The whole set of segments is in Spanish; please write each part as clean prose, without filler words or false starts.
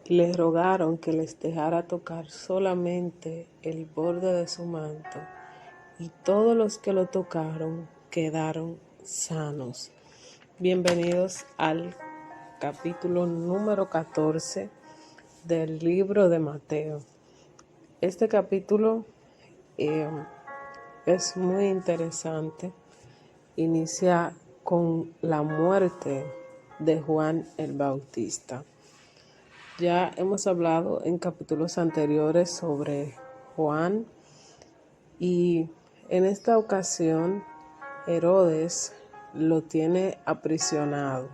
Le rogaron que les dejara tocar solamente el borde de su manto, y todos los que lo tocaron quedaron sanos. Bienvenidos al capítulo número 14 del libro de Mateo. Este capítulo es muy interesante. Inicia con la muerte de Juan el Bautista. Ya hemos hablado en capítulos anteriores sobre Juan, y en esta ocasión Herodes lo tiene aprisionado.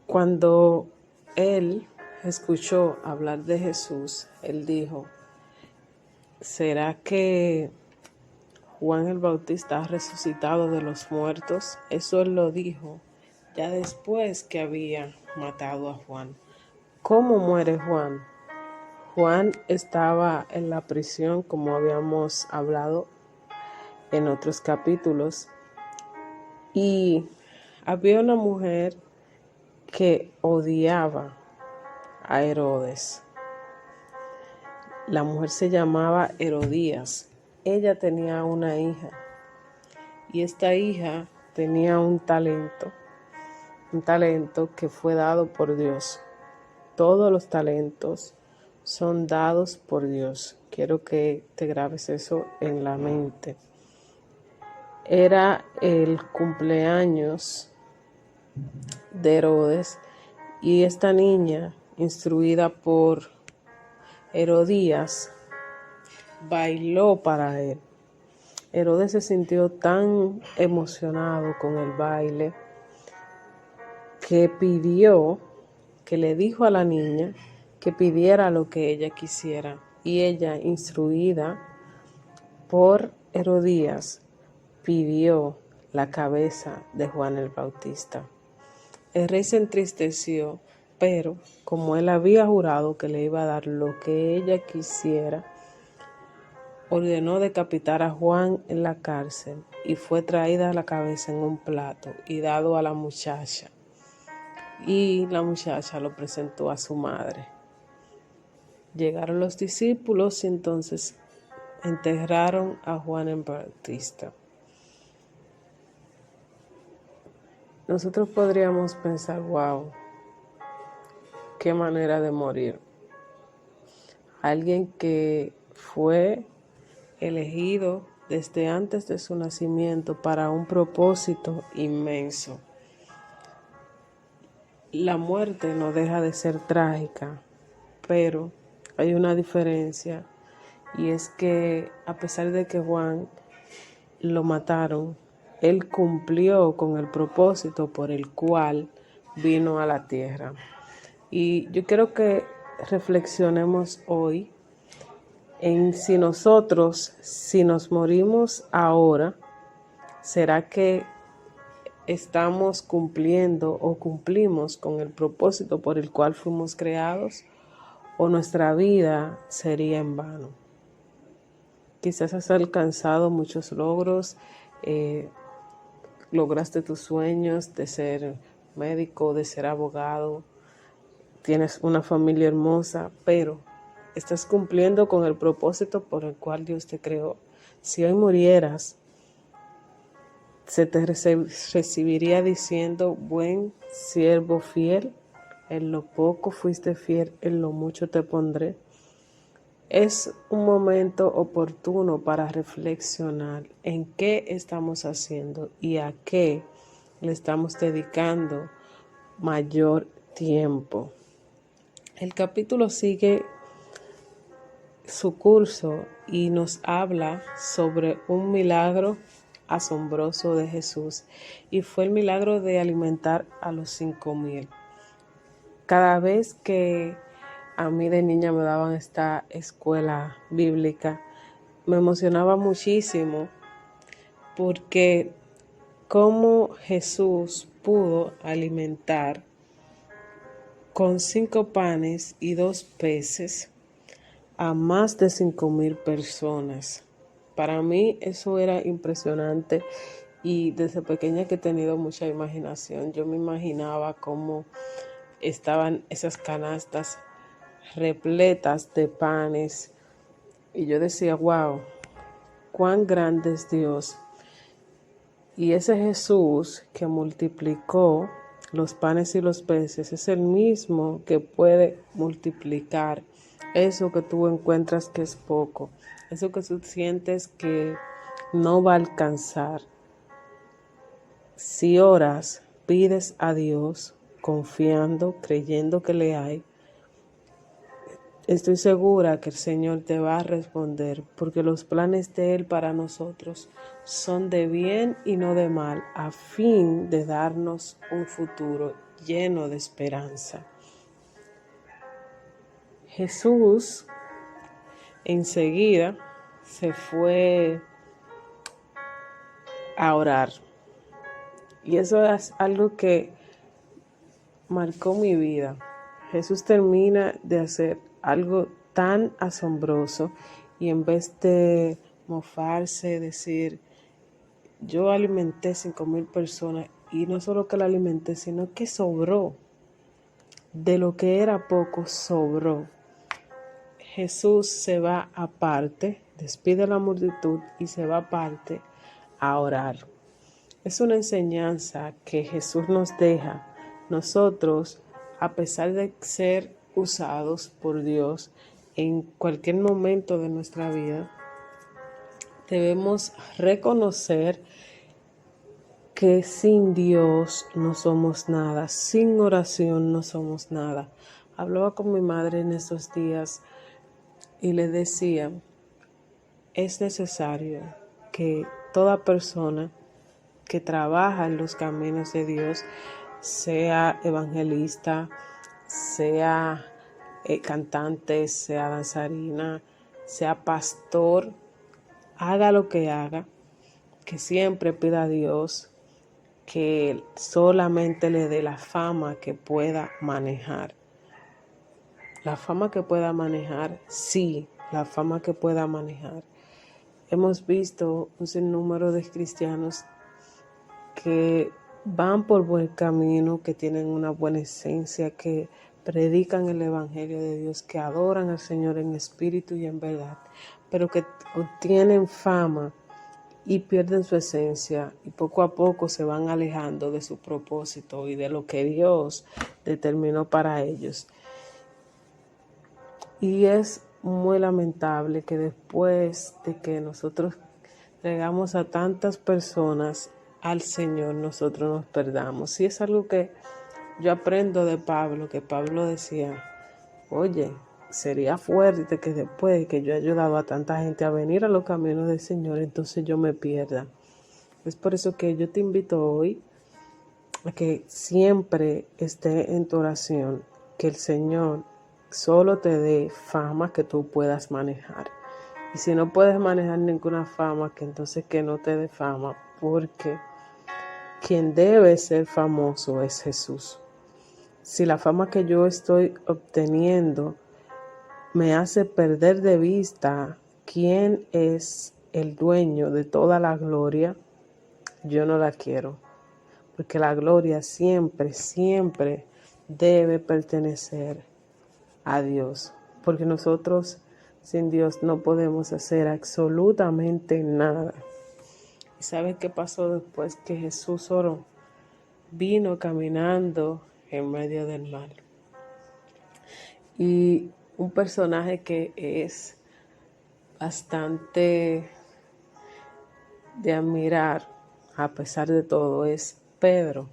Cuando él escuchó hablar de Jesús, él dijo: ¿será que Juan el Bautista ha resucitado de los muertos? Eso él lo dijo ya después que había matado a Juan. ¿Cómo muere Juan? Juan estaba en la prisión, como habíamos hablado en otros capítulos, y había una mujer que odiaba a Herodes. La mujer se llamaba Herodías. Ella tenía una hija, y esta hija tenía un talento que fue dado por Dios. Todos los talentos son dados por Dios. Quiero que te grabes eso en la mente. Era el cumpleaños de Herodes, y esta niña, instruida por Herodías, bailó para él. Herodes se sintió tan emocionado con el baile que le dijo a la niña que pidiera lo que ella quisiera, y ella, instruida por Herodías, pidió la cabeza de Juan el Bautista. El rey se entristeció, pero como él había jurado que le iba a dar lo que ella quisiera, ordenó decapitar a Juan en la cárcel, y fue traída la cabeza en un plato y dado a la muchacha. Y la muchacha lo presentó a su madre. Llegaron los discípulos y entonces enterraron a Juan el Bautista. Nosotros podríamos pensar: wow, qué manera de morir. Alguien que fue elegido desde antes de su nacimiento para un propósito inmenso. La muerte no deja de ser trágica, pero hay una diferencia, y es que a pesar de que Juan lo mataron, él cumplió con el propósito por el cual vino a la tierra. Y yo quiero que reflexionemos hoy en si nos morimos ahora, ¿será que estamos cumpliendo o cumplimos con el propósito por el cual fuimos creados, o nuestra vida sería en vano? Quizás has alcanzado muchos logros, lograste tus sueños de ser médico, de ser abogado, tienes una familia hermosa, pero ¿estás cumpliendo con el propósito por el cual Dios te creó? Si hoy murieras, se te recibiría diciendo: buen siervo fiel, en lo poco fuiste fiel, en lo mucho te pondré. Es un momento oportuno para reflexionar en qué estamos haciendo y a qué le estamos dedicando mayor tiempo. El capítulo sigue su curso y nos habla sobre un milagro asombroso de Jesús, y fue el milagro de alimentar a los 5,000. Cada vez que a mí de niña me daban esta escuela bíblica, me emocionaba muchísimo, porque cómo Jesús pudo alimentar con 5 panes y 2 peces a más de 5,000 personas. Para mí eso era impresionante, Y desde pequeña que he tenido mucha imaginación, yo me imaginaba cómo estaban esas canastas repletas de panes. Y yo decía, wow, cuán grande es Dios. Y ese Jesús que multiplicó los panes y los peces es el mismo que puede multiplicar eso que tú encuentras que es poco, eso que tú sientes que no va a alcanzar. Si oras, pides a Dios, confiando, creyendo que le hay, estoy segura que el Señor te va a responder, porque los planes de Él para nosotros son de bien y no de mal, a fin de darnos un futuro lleno de esperanza. Jesús enseguida se fue a orar. Y eso es algo que marcó mi vida. Jesús termina de hacer algo tan asombroso y en vez de mofarse, decir, yo alimenté 5,000 personas y no solo que la alimenté, sino que sobró. De lo que era poco, sobró. Jesús se va aparte, despide a la multitud y se va aparte a orar. Es una enseñanza que Jesús nos deja. Nosotros, a pesar de ser usados por Dios en cualquier momento de nuestra vida, debemos reconocer que sin Dios no somos nada, sin oración no somos nada. Hablaba con mi madre en estos días y le decía, es necesario que toda persona que trabaja en los caminos de Dios, sea evangelista, sea cantante, sea danzarina, sea pastor, haga lo que haga, que siempre pida a Dios que solamente le dé la fama que pueda manejar. La fama que pueda manejar, sí, la fama que pueda manejar. Hemos visto un sinnúmero de cristianos que van por buen camino, que tienen una buena esencia, que predican el Evangelio de Dios, que adoran al Señor en espíritu y en verdad, pero que obtienen fama y pierden su esencia y poco a poco se van alejando de su propósito y de lo que Dios determinó para ellos. Y es muy lamentable que después de que nosotros entregamos a tantas personas al Señor, nosotros nos perdamos. Y es algo que yo aprendo de Pablo, que Pablo decía, oye, sería fuerte que después que yo he ayudado a tanta gente a venir a los caminos del Señor, entonces yo me pierda. Es por eso que yo te invito hoy a que siempre esté en tu oración, que el Señor solo te dé fama que tú puedas manejar. Y si no puedes manejar ninguna fama, que entonces que no te dé fama, porque quien debe ser famoso es Jesús. Si la fama que yo estoy obteniendo me hace perder de vista quién es el dueño de toda la gloria, yo no la quiero. Porque la gloria siempre, siempre debe pertenecer a Dios. Porque nosotros sin Dios no podemos hacer absolutamente nada. ¿Y sabes qué pasó después que Jesús oró? Vino caminando en medio del mar. Y un personaje que es bastante de admirar, a pesar de todo, es Pedro.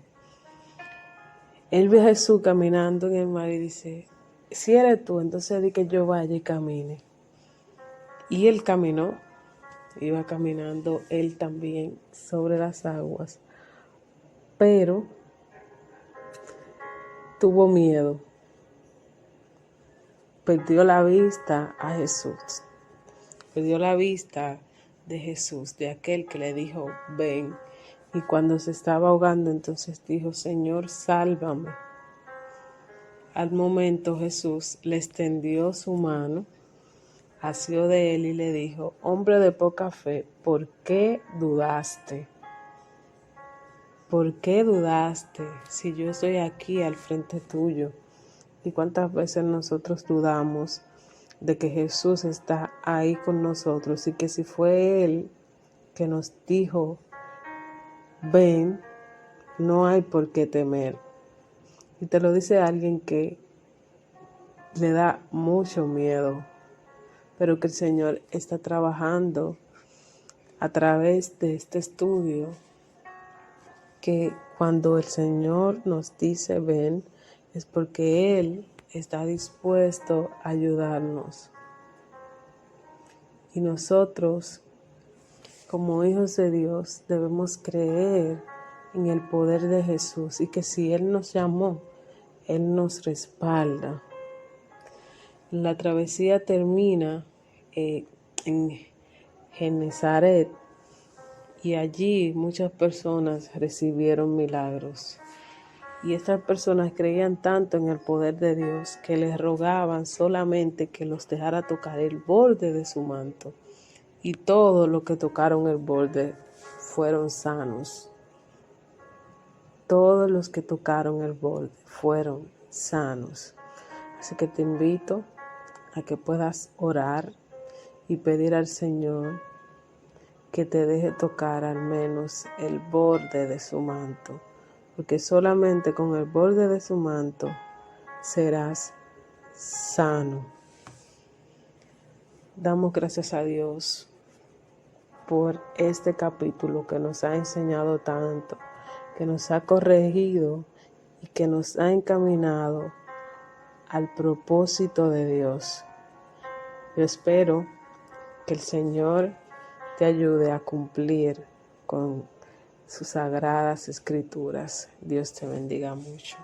Él ve a Jesús caminando en el mar y dice, si eres tú, entonces di que yo vaya y camine. Y él caminó, iba caminando él también sobre las aguas, pero tuvo miedo. Perdió la vista a Jesús. Perdió la vista de Jesús, de aquel que le dijo, ven. Y cuando se estaba ahogando, entonces dijo, Señor, sálvame. Al momento Jesús le extendió su mano, asió de él y le dijo, hombre de poca fe, ¿por qué dudaste? ¿por qué dudaste si yo estoy aquí al frente tuyo? ¿Y cuántas veces nosotros dudamos de que Jesús está ahí con nosotros y que si fue Él que nos dijo, ven, no hay por qué temer? Y te lo dice alguien que le da mucho miedo, pero que el Señor está trabajando a través de este estudio, que cuando el Señor nos dice ven, es porque Él está dispuesto a ayudarnos. Y nosotros, como hijos de Dios, debemos creer en el poder de Jesús y que si Él nos llamó, Él nos respalda. La travesía termina en Genezaret y allí muchas personas recibieron milagros. Y estas personas creían tanto en el poder de Dios que les rogaban solamente que los dejara tocar el borde de su manto. Y todos los que tocaron el borde fueron sanos. Todos los que tocaron el borde fueron sanos. Así que te invito a que puedas orar y pedir al Señor que te deje tocar al menos el borde de su manto, porque solamente con el borde de su manto serás sano. Damos gracias a Dios por este capítulo que nos ha enseñado tanto, que nos ha corregido y que nos ha encaminado al propósito de Dios. Yo espero que el Señor te ayude a cumplir con sus sagradas escrituras. Dios te bendiga mucho.